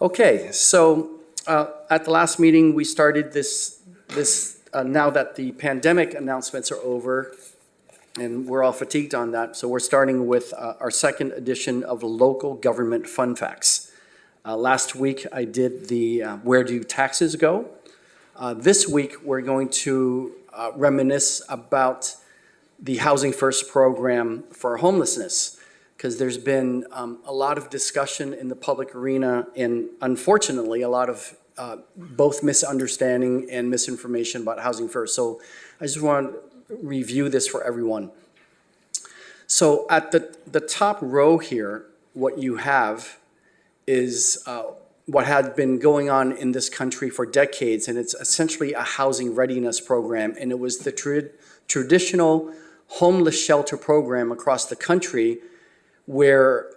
Okay, so at the last meeting, we started this now that the pandemic announcements are over, and we're all fatigued on that, so we're starting with our second edition of Local Government Fun Facts. Last week, I did the Where Do Taxes Go? This week, we're going to reminisce about the Housing First program for homelessness, because there's been a lot of discussion in the public arena and unfortunately a lot of both misunderstanding and misinformation about Housing First. So I just want to review this for everyone. So at the top row here, what you have is what had been going on in this country for decades, and it's essentially a housing readiness program, and it was the traditional homeless shelter program across the country where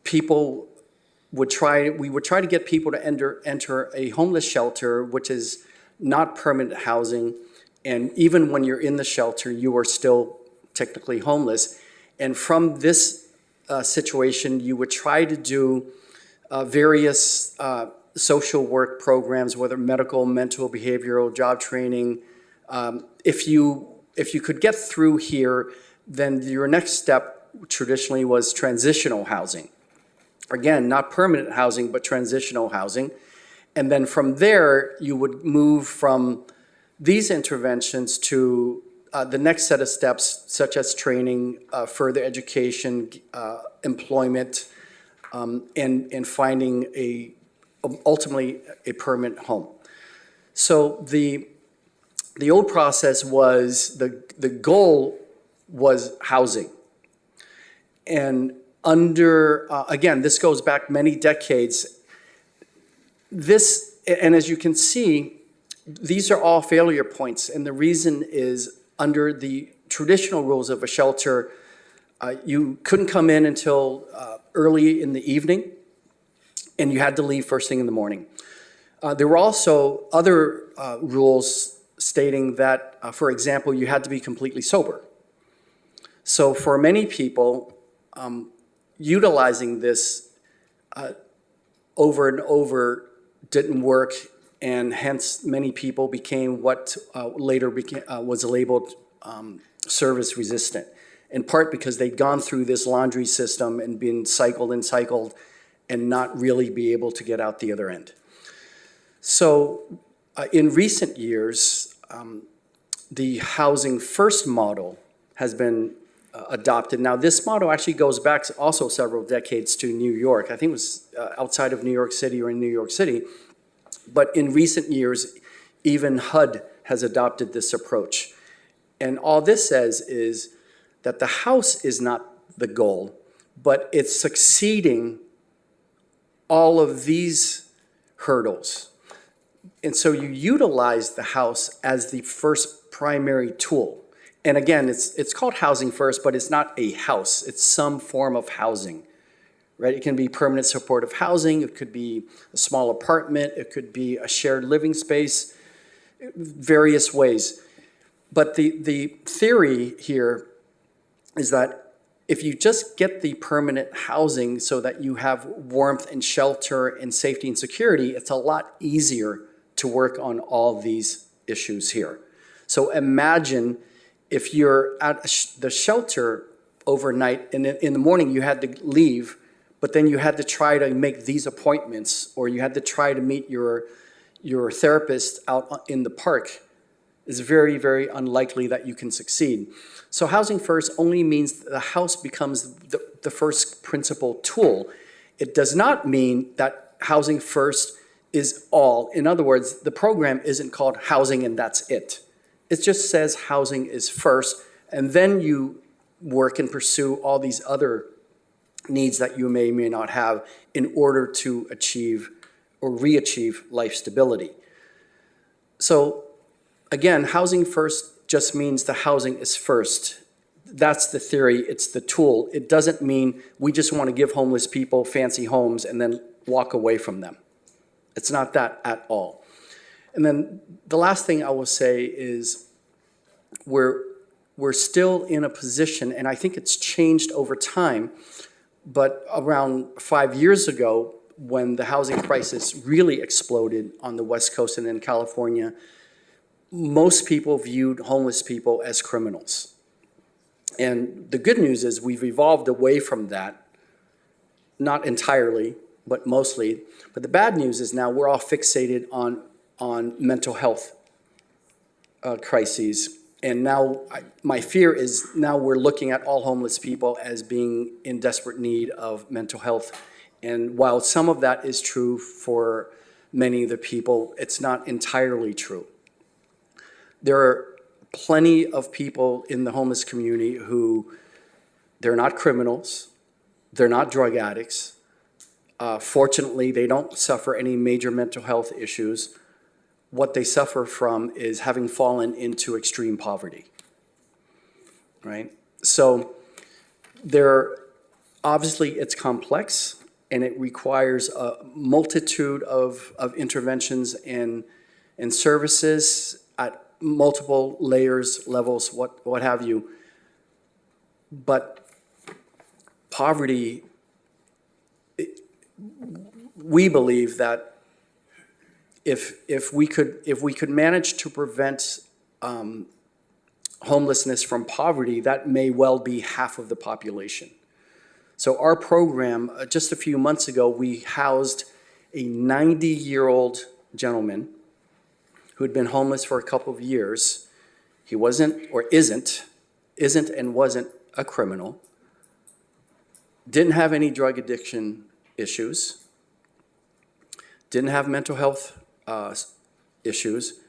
people would we would try to get people to enter a homeless shelter, which is not permanent housing, and even when you're in the shelter, you are still technically homeless. And from this situation, you would try to do various social work programs, whether medical, mental, behavioral, job training. If you could get through here, then your next step traditionally was transitional housing. Again, not permanent housing, but transitional housing. And then from there, you would move from these interventions to the next set of steps, such as training, further education, employment, and finding ultimately a permanent home. So the old process was, the goal was housing. And again, this goes back many decades. And as you can see, these are all failure points. And the reason is, under the traditional rules of a shelter, you couldn't come in until early in the evening, and you had to leave first thing in the morning. There were also other rules stating that, for example, you had to be completely sober. So for many people, utilizing this over and over didn't work, and hence many people became what later was labeled service resistant, in part because they'd gone through this laundry system and been cycled and cycled and not really be able to get out the other end. So in recent years, the Housing First model has been adopted. Now, this model actually goes back also several decades to New York. I think it was outside of New York City or in New York City. But in recent years, even HUD has adopted this approach. And all this says is that the house is not the goal, but it's succeeding all of these hurdles. And so you utilize the house as the first primary tool. And again, it's called Housing First, but it's not a house. It's some form of housing, right? It can be permanent supportive housing. It could be a small apartment. It could be a shared living space, various ways. But the theory here is that if you just get the permanent housing so that you have warmth and shelter and safety and security, it's a lot easier to work on all these issues here. So imagine if you're at the shelter overnight and in the morning you had to leave, but then you had to try to make these appointments, or you had to try to meet your therapist out in the park, it's very, very unlikely that you can succeed. So Housing First only means the house becomes the first principal tool. It does not mean that Housing First is all. In other words, the program isn't called housing and that's it. It just says housing is first, and then you work and pursue all these other needs that you may or may not have in order to achieve or re-achieve life stability. So again, Housing First just means the housing is first. That's the theory, it's the tool. It doesn't mean we just want to give homeless people fancy homes and then walk away from them. It's not that at all. And then the last thing I will say is we're still in a position, and I think it's changed over time, but around 5 years ago, when the housing crisis really exploded on the West Coast and in California, most people viewed homeless people as criminals. And the good news is we've evolved away from that, not entirely, but mostly. But the bad news is now we're all fixated on mental health crises. And now my fear is now we're looking at all homeless people as being in desperate need of mental health. And while some of that is true for many of the people, it's not entirely true. There are plenty of people in the homeless community who they're not criminals, they're not drug addicts. Fortunately, they don't suffer any major mental health issues. What they suffer from is having fallen into extreme poverty, right? So obviously it's complex and it requires a multitude of interventions and services at multiple layers, levels, what have you. But poverty, we believe that if we could manage to prevent homelessness from poverty, that may well be half of the population. So our program, just a few months ago, we housed a 90-year-old gentleman who had been homeless for a couple of years. He wasn't or isn't and wasn't a criminal, didn't have any drug addiction issues, didn't have mental health issues.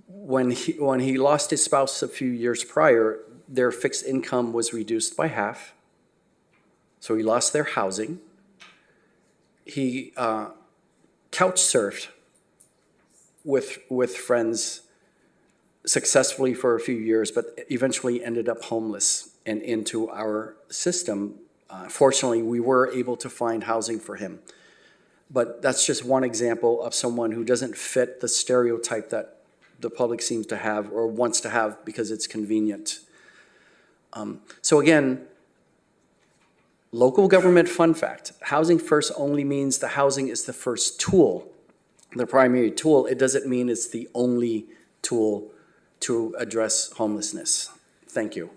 When he lost his spouse a few years prior, their fixed income was reduced by half, so he lost their housing. He couch surfed with friends successfully for a few years, but eventually ended up homeless and into our system. Fortunately, we were able to find housing for him. But that's just one example of someone who doesn't fit the stereotype that the public seems to have or wants to have because it's convenient. So again, local government fun fact, housing first only means the housing is the first tool, the primary tool. It doesn't mean it's the only tool to address homelessness. Thank you.